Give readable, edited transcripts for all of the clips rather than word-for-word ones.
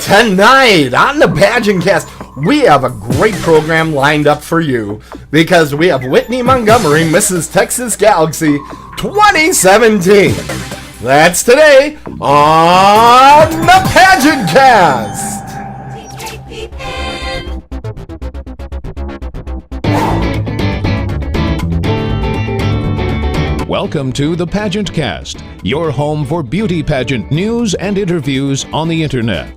Tonight on the PageantCast, we have a great program lined up for you because we have Whitney Montgomery, Mrs. Texas Galaxy 2017. That's today on the PageantCast. Welcome to the PageantCast, your home for beauty pageant news and interviews on the internet.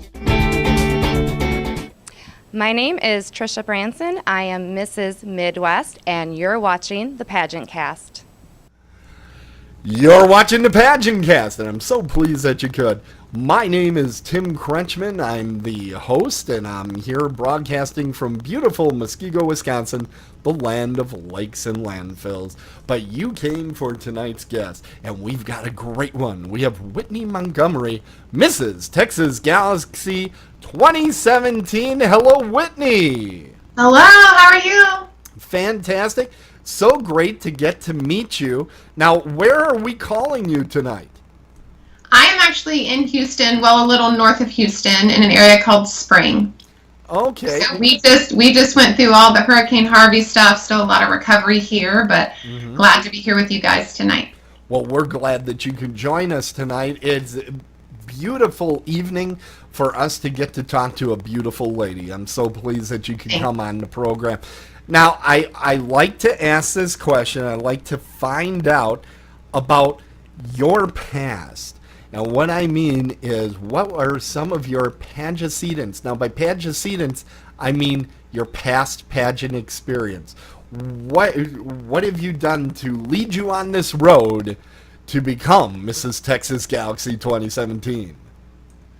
My name is Trisha Branson. I am Mrs. Midwest, and you're watching the PageantCast. You're watching the PageantCast, and I'm so pleased that you could. My name is Tim Crunchman. I'm the host, and I'm here broadcasting from beautiful Muskego, Wisconsin, the land of lakes and landfills. But you came for tonight's guest, and we've got a great one. We have Whitney Montgomery, Mrs. Texas Galaxy 2017. Hello, Whitney. Hello, how are you? Fantastic. So great to get to meet you. Now, where are we calling you tonight? I am actually in Houston, well, a little north of Houston, in an area called Spring. Okay. So we just went through all the Hurricane Harvey stuff. Still a lot of recovery here, but glad to be here with you guys tonight. Well, we're glad that you can join us tonight. It's a beautiful evening for us to get to talk to a beautiful lady. I'm so pleased that you can come on the program. Now, I like to ask this question. I like to find out about your past. Now, what I mean is, what are some of your pageantants? Now, by pageantants, I mean your past pageant experience. What have you done to lead you on this road to become Mrs. Texas Galaxy 2017?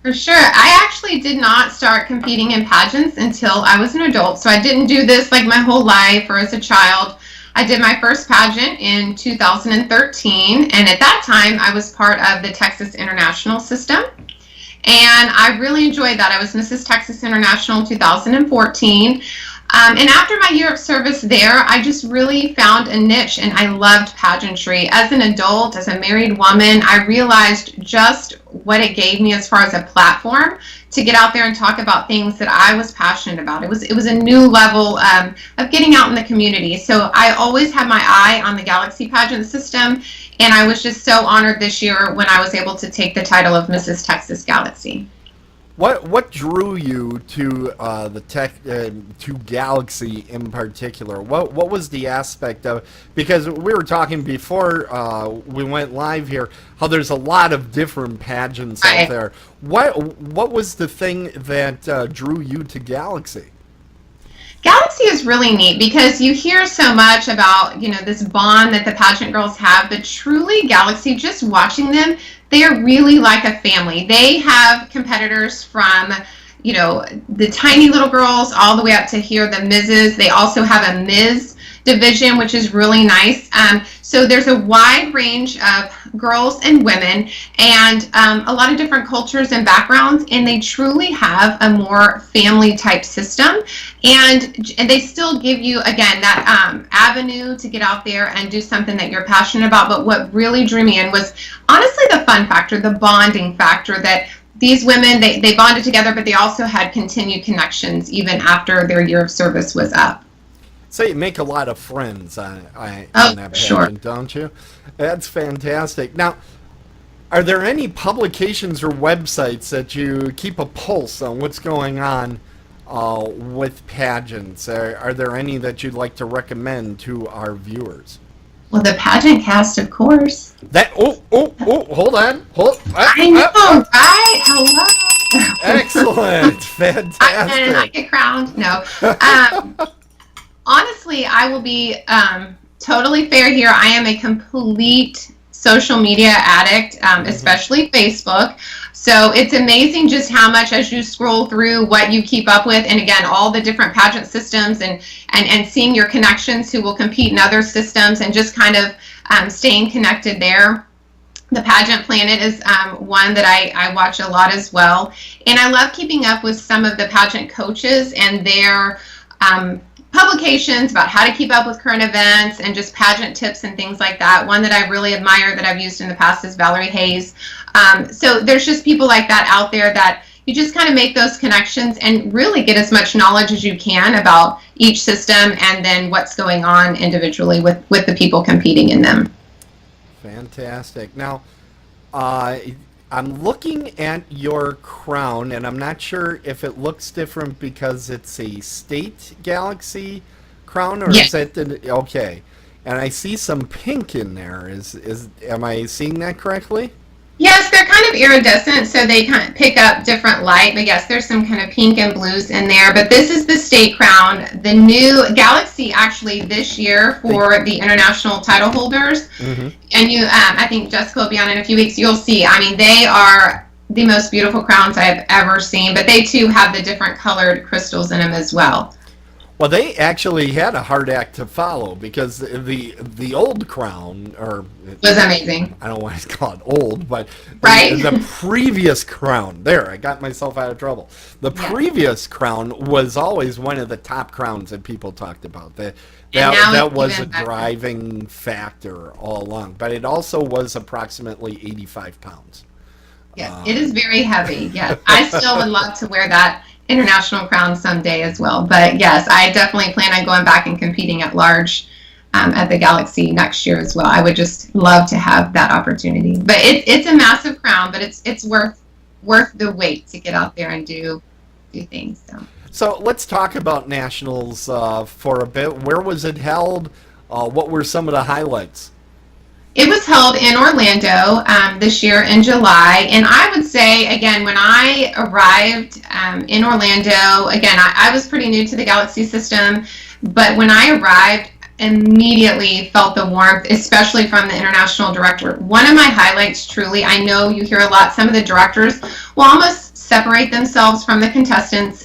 For sure. I actually did not start competing in pageants until I was an adult, so I didn't do this like my whole life or as a child. I did my first pageant in 2013, and at that time I was part of the Texas International system, and I really enjoyed that. I was Mrs. Texas International 2014, and after my year of service there, I just really found a niche, and I loved pageantry. As an adult, as a married woman, I realized just what it gave me as far as a platform to get out there and talk about things that I was passionate about. It was a new level of getting out in the community. So I always had my eye on the Galaxy pageant system, and I was just so honored this year when I was able to take the title of Mrs. Texas Galaxy. What drew you to to Galaxy in particular? What was the aspect of it? Because we were talking before we went live here how there's a lot of different pageants out there. What was the thing that drew you to Galaxy? Galaxy is really neat because you hear so much about, this bond that the pageant girls have, but truly Galaxy, just watching them, they are really like a family. They have competitors from, the tiny little girls all the way up to here, the Mrs. They also have a Ms. division, which is really nice. So there's a wide range of girls and women and a lot of different cultures and backgrounds, and they truly have a more family type system, and they still give you, again, that avenue to get out there and do something that you're passionate about. But what really drew me in was honestly the fun factor, the bonding factor, that these women, they bonded together, but they also had continued connections even after their year of service was up. So you make a lot of friends on that pageant, sure. Don't you? That's fantastic. Now, are there any publications or websites that you keep a pulse on what's going on with pageants? Are there any that you'd like to recommend to our viewers? Well, the PageantCast, of course. Hold on. I know, right? Hello. Excellent. Fantastic. I get crowned. No. Honestly, I will be totally fair here. I am a complete social media addict, especially Facebook. So it's amazing just how much, as you scroll through, what you keep up with, and again, all the different pageant systems and seeing your connections who will compete in other systems, and just kind of staying connected there. The Pageant Planet is one that I watch a lot as well. And I love keeping up with some of the pageant coaches and their publications about how to keep up with current events and just pageant tips and things like that. One that I really admire that I've used in the past is Valerie Hayes. So there's just people like that out there that you just kind of make those connections and really get as much knowledge as you can about each system and then what's going on individually with the people competing in them. Fantastic. Now, I'm looking at your crown, and I'm not sure if it looks different because it's a state galaxy crown, or Yes. is it okay? And I see some pink in there. Am I seeing that correctly? Yes, they're kind of iridescent, so they kind of pick up different light. But yes, there's some kind of pink and blues in there. But this is the state crown. The new Galaxy, actually, this year for the international title holders. Mm-hmm. And I think Jessica will be on in a few weeks. You'll see. I mean, they are the most beautiful crowns I've ever seen. But they, too, have the different colored crystals in them as well. Well, they actually had a hard act to follow because the old crown, or was amazing. I don't want to call it old, but right? the previous crown. There, I got myself out of trouble. The previous crown was always one of the top crowns that people talked about. That was a driving factor all along, but it also was approximately 85 pounds. Yes, it is very heavy. Yes, I still would love to wear that international crown someday as well. But yes, I definitely plan on going back and competing at large at the Galaxy next year as well. I would just love to have that opportunity. But it's a massive crown, but it's worth the wait to get out there and do things. So let's talk about nationals for a bit. Where was it held? What were some of the highlights? It was held in Orlando this year in July, and I would say, again, when I arrived in Orlando, again, I was pretty new to the Galaxy system, but when I arrived, immediately felt the warmth, especially from the international director. One of my highlights, truly, I know you hear a lot, some of the directors will almost separate themselves from the contestants,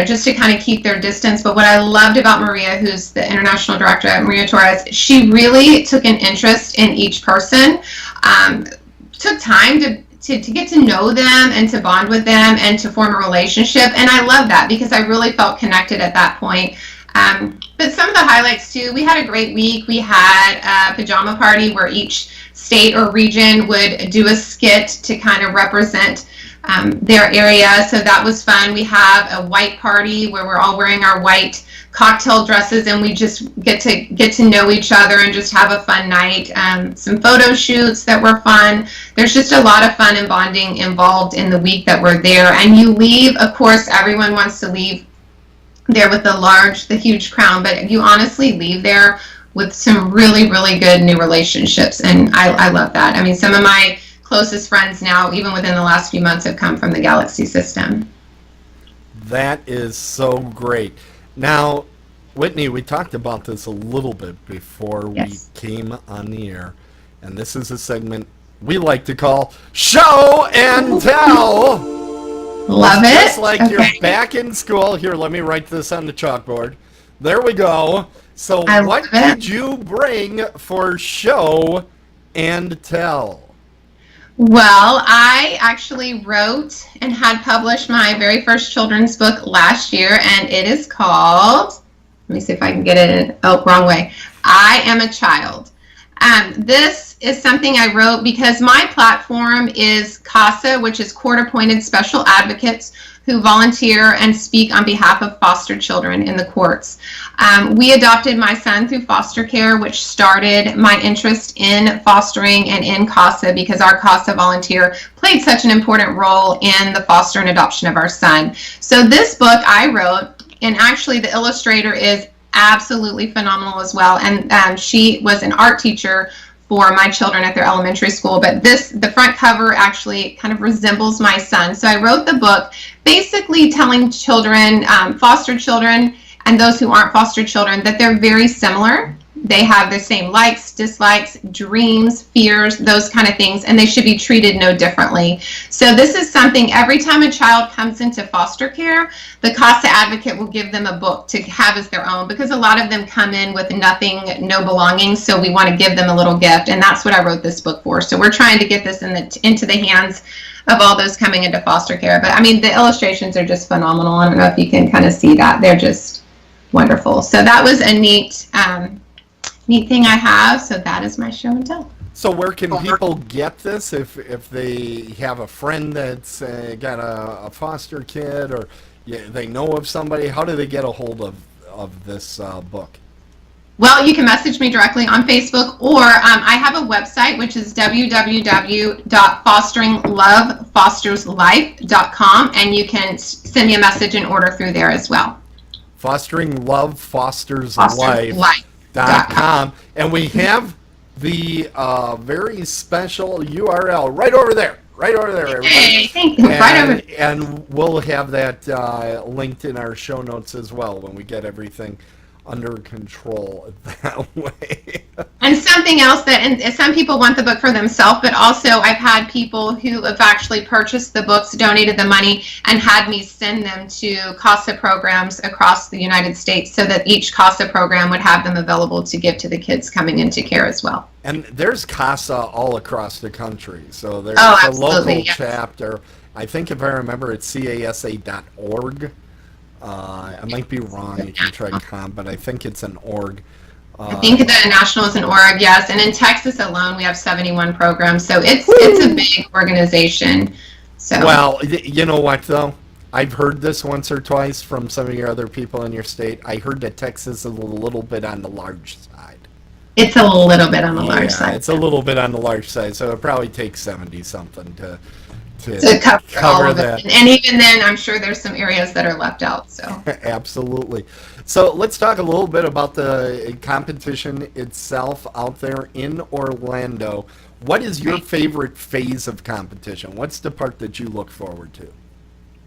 just to kind of keep their distance. But what I loved about Maria, who's the international director, Maria Torres, she really took an interest in each person, took time to get to know them and to bond with them and to form a relationship. And I love that because I really felt connected at that point. But some of the highlights too, we had a great week. We had a pajama party where each state or region would do a skit to kind of represent their area, so that was fun. We have a white party where we're all wearing our white cocktail dresses and we just get to know each other and just have a fun night. Some photo shoots that were fun. There's just a lot of fun and bonding involved in the week that we're there. And you leave, of course, everyone wants to leave there with the huge crown, but you honestly leave there with some really, really good new relationships, and I love that. I mean, some of my closest friends now, even within the last few months, have come from the Galaxy system. That is so great. Now, Whitney, we talked about this a little bit before we came on the air, and this is a segment we like to call Show and Tell. Love it. Just like you're back in school. Here, let me write this on the chalkboard. There we go. So what did you bring for Show and Tell? Well, I actually wrote and had published my very first children's book last year, and it is called, let me see if I can get it in, wrong way, I Am a Child. This is something I wrote because my platform is CASA, which is Court-Appointed Special Advocates who volunteer and speak on behalf of foster children in the courts. We adopted my son through foster care, which started my interest in fostering and in CASA because our CASA volunteer played such an important role in the foster and adoption of our son. So this book I wrote, and actually the illustrator is absolutely phenomenal as well, and she was an art teacher for my children at their elementary school, but the front cover actually kind of resembles my son. So I wrote the book basically telling children, foster children, and those who aren't foster children, that they're very similar. They have the same likes, dislikes, dreams, fears, those kind of things, and they should be treated no differently. So this is something, every time a child comes into foster care, the CASA advocate will give them a book to have as their own, because a lot of them come in with nothing, no belongings, so we want to give them a little gift, and that's what I wrote this book for. So we're trying to get this into the hands of all those coming into foster care. But I mean, the illustrations are just phenomenal. I don't know if you can kind of see that. They're just wonderful. So that was a neat neat thing I have. So that is my show and tell. So where can people get this if they have a friend that's got a foster kid, or they know of somebody? How do they get a hold of this book? Well, you can message me directly on Facebook, or I have a website, which is www.fosteringlovefosterslife.com, and you can send me a message and order through there as well. FosteringLoveFostersLife.com, and we have the very special URL right over there. Everybody. Hey, thank you. Right over there. And we'll have that linked in our show notes as well when we get everything under control that way. And something else and some people want the book for themselves, but also I've had people who have actually purchased the books, donated the money, and had me send them to CASA programs across the United States so that each CASA program would have them available to give to the kids coming into care as well. And there's CASA all across the country. So there's a local chapter. I think if I remember, it's casa.org. I might be wrong. You can try .com, but I think it's an org. I think the national is an org, yes. And in Texas alone, we have 71 programs. So it's a big organization. So well, you know what though? I've heard this once or twice from some of your other people in your state. I heard that Texas is a little bit on the large side. It's a little bit on the large side. It's a little bit on the large side. So it probably takes 70 something to cover all of it. And even then, I'm sure there's some areas that are left out. So absolutely. So let's talk a little bit about the competition itself out there in Orlando. What is your favorite phase of competition? What's the part that you look forward to?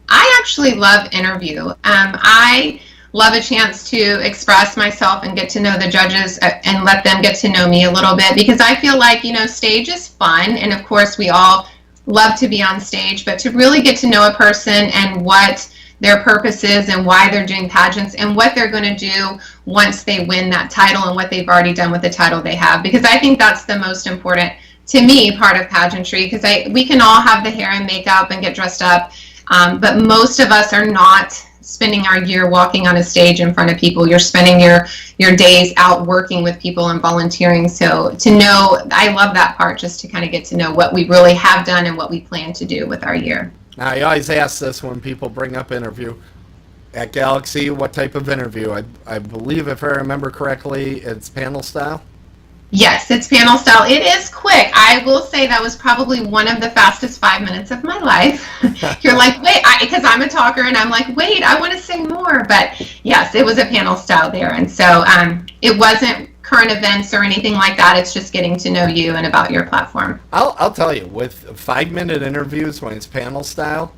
I actually love interview. I love a chance to express myself and get to know the judges and let them get to know me a little bit, because I feel like, stage is fun, and of course we all love to be on stage, but to really get to know a person and what their purpose is and why they're doing pageants and what they're going to do once they win that title and what they've already done with the title they have, because I think that's the most important, to me, part of pageantry, because we can all have the hair and makeup and get dressed up, but most of us are not spending our year walking on a stage in front of people. You're spending your days out working with people and volunteering. So to know, I love that part, just to kind of get to know what we really have done and what we plan to do with our year. Now, I always ask this when people bring up interview. At Galaxy, what type of interview? I believe, if I remember correctly, it's panel style? Yes, it's panel style. It is quick. I will say that was probably one of the fastest 5 minutes of my life. You're like, wait, because I'm a talker, and I'm like, wait, I want to say more. But yes, it was a panel style there. And so it wasn't current events or anything like that. It's just getting to know you and about your platform. I'll tell you, with 5-minute interviews when it's panel style,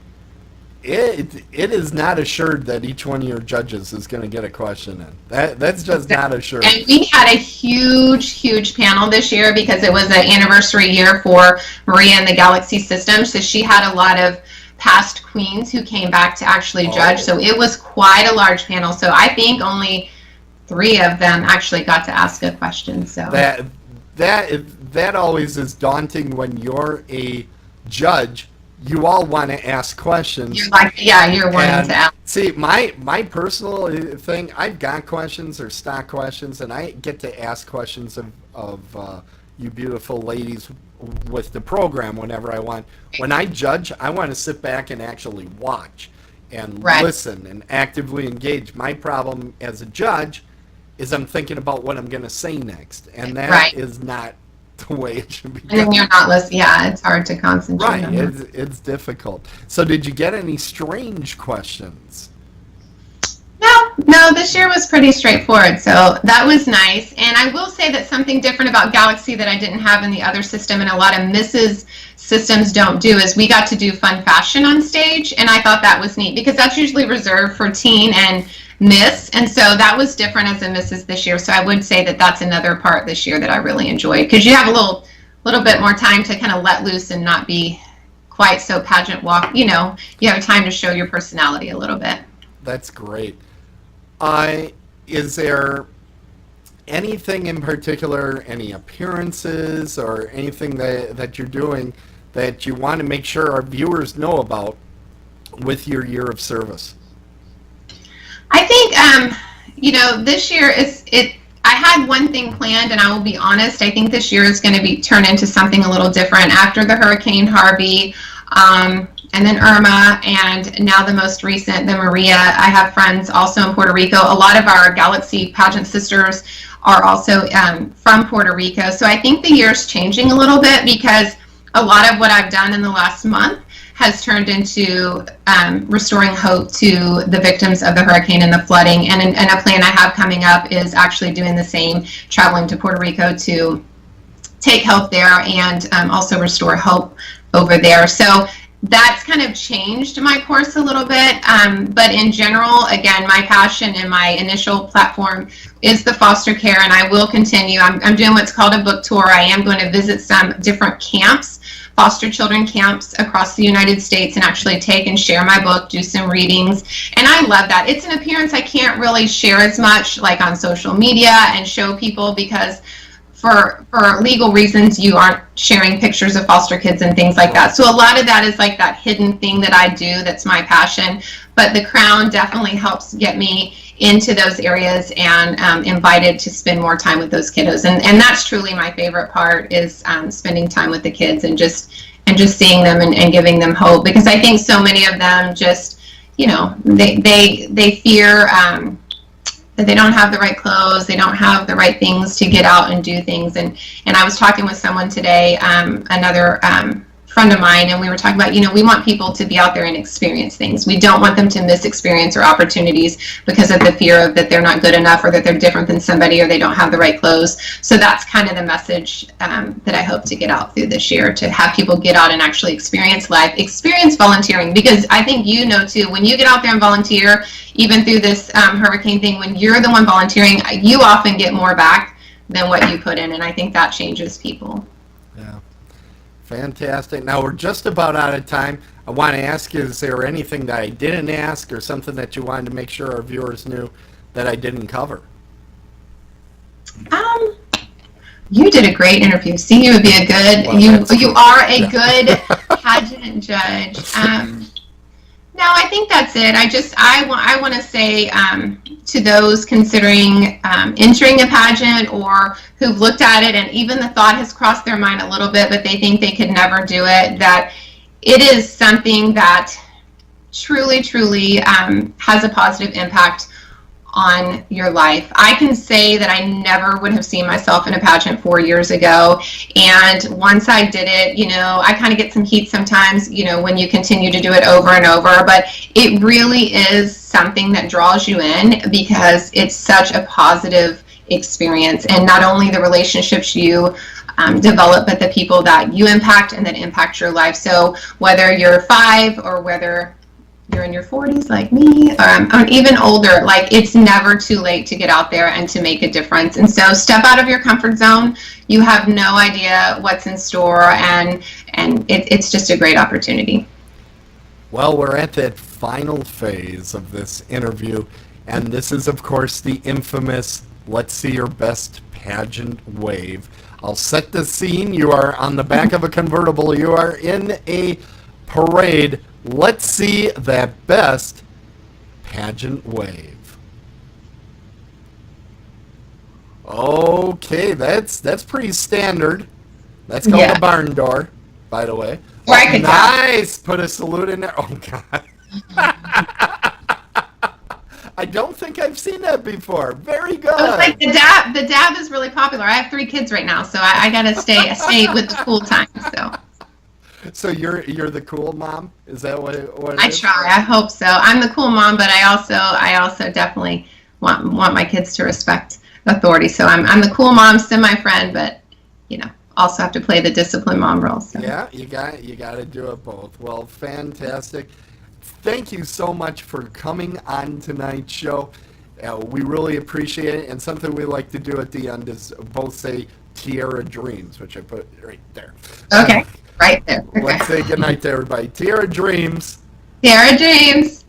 it is not assured that each one of your judges is going to get a question in. That's just not assured. And we had a huge panel this year because it was an anniversary year for Maria and the Galaxy system. So she had a lot of past queens who came back to actually judge. So it was quite a large panel. So I think only 3 of them actually got to ask a question. So that always is daunting when you're a judge. You all want to ask questions. You're like, you're wanting to ask. See, my personal thing, I've got questions or stock questions, and I get to ask questions of you beautiful ladies with the program whenever I want. When I judge, I want to sit back and actually watch and listen and actively engage. My problem as a judge is I'm thinking about what I'm going to say next, and that is not the way it should be done. And you're not listening. Yeah, it's hard to concentrate. Right, it's difficult. So did you get any strange questions? No, this year was pretty straightforward, so that was nice. And I will say that something different about Galaxy that I didn't have in the other system, and a lot of Mrs. systems don't do, is we got to do fun fashion on stage, and I thought that was neat because that's usually reserved for teen and Miss, and so that was different as a Mrs. this year. So I would say that that's another part this year that I really enjoyed, because you have a little bit more time to kind of let loose and not be quite so pageant walk. You have time to show your personality a little bit. That's great. Is there anything in particular, any appearances or anything that you're doing that you want to make sure our viewers know about with your year of service? I think, this year I had one thing planned, and I will be honest, I think this year is going to be turn into something a little different after the Hurricane Harvey, and then Irma, and now the most recent, the Maria. I have friends also in Puerto Rico. A lot of our Galaxy pageant sisters are also from Puerto Rico. So I think the year's changing a little bit, because a lot of what I've done in the last month has turned into restoring hope to the victims of the hurricane and the flooding. And a plan I have coming up is actually doing the same, traveling to Puerto Rico to take help there and also restore hope over there. So that's kind of changed my course a little bit. But in general, again, my passion and my initial platform is the foster care, and I will continue. I'm doing what's called a book tour. I am going to visit some different camps, foster children camps across the United States, and actually take and share my book, do some readings. And I love that. It's an appearance I can't really share as much like on social media and show people, because for legal reasons, you aren't sharing pictures of foster kids and things like that. So a lot of that is like that hidden thing that I do that's my passion. But the Crown definitely helps get me into those areas and invited to spend more time with those kiddos. And that's truly my favorite part, is spending time with the kids and just seeing them and giving them hope. Because I think so many of them just, they fear that they don't have the right clothes, they don't have the right things to get out and do things. And I was talking with someone today, another friend of mine, and we were talking about, we want people to be out there and experience things. We don't want them to miss experience or opportunities because of the fear of that they're not good enough, or that they're different than somebody, or they don't have the right clothes. So that's kind of the message that I hope to get out through this year, to have people get out and actually experience life, experience volunteering. Because I think too, when you get out there and volunteer, even through this hurricane thing, when you're the one volunteering, you often get more back than what you put in, and I think that changes people. Yeah. Fantastic. Now we're just about out of time. I want to ask you, is there anything that I didn't ask, or something that you wanted to make sure our viewers knew that I didn't cover? You did a great interview. See, you would be a good, well, you are a good pageant judge. No, I think that's it. I want to say to those considering entering a pageant, or who've looked at it and even the thought has crossed their mind a little bit, but they think they could never do it, that it is something that truly, truly has a positive impact on your life. I can say that I never would have seen myself in a pageant 4 years ago, and once I did it, I kind of get some heat sometimes, when you continue to do it over and over, but it really is something that draws you in, because it's such a positive experience, and not only the relationships you develop, but the people that you impact and that impact your life. So whether you're 5 or whether you're in your 40s like me, or even older, like, it's never too late to get out there and to make a difference. And so step out of your comfort zone. You have no idea what's in store, and it's just a great opportunity. Well, we're at that final phase of this interview, and this is, of course, the infamous "Let's See Your Best Pageant Wave." I'll set the scene. You are on the back of a convertible. You are in a parade. Let's see that best pageant wave. Okay, that's pretty standard. That's called a barn door, by the way. Nice. Put a salute in there. Oh God. I don't think I've seen that before. Very good. Oh, it's like the dab is really popular. I have 3 kids right now, so I gotta stay with the cool times. So you're the cool mom? Is that what it I is? try. I hope so. I'm the cool mom, but I also definitely want my kids to respect authority. So I'm the cool mom, semi-friend, but also have to play the disciplined mom role. So. Yeah, you got to do it both. Well, fantastic. Thank you so much for coming on tonight's show. We really appreciate it. And something we like to do at the end is both say Tierra Dreams, which I put right there. Okay. Right there. Okay. Let's say goodnight to everybody. Tierra Dreams. Tierra Dreams.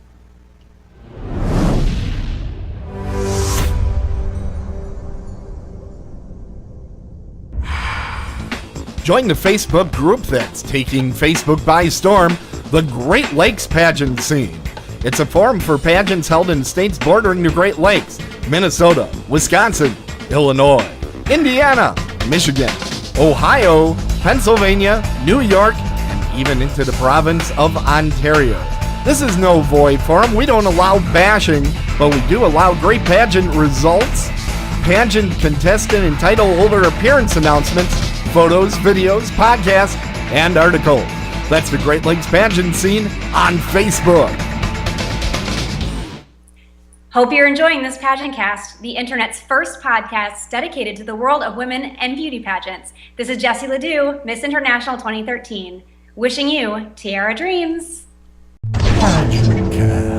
Join the Facebook group that's taking Facebook by storm, the Great Lakes Pageant Scene. It's a forum for pageants held in states bordering the Great Lakes: Minnesota, Wisconsin, Illinois, Indiana, Michigan, Ohio, Pennsylvania, New York, and even into the province of Ontario. This is no void forum. We don't allow bashing, but we do allow great pageant results, pageant contestant and title holder appearance announcements, photos, videos, podcasts, and articles. That's the Great Lakes Pageant Scene on Facebook. Hope you're enjoying this PageantCast, the internet's first podcast dedicated to the world of women and beauty pageants. This is Jessie Ledoux, Miss International 2013, wishing you tiara dreams. PageantCast.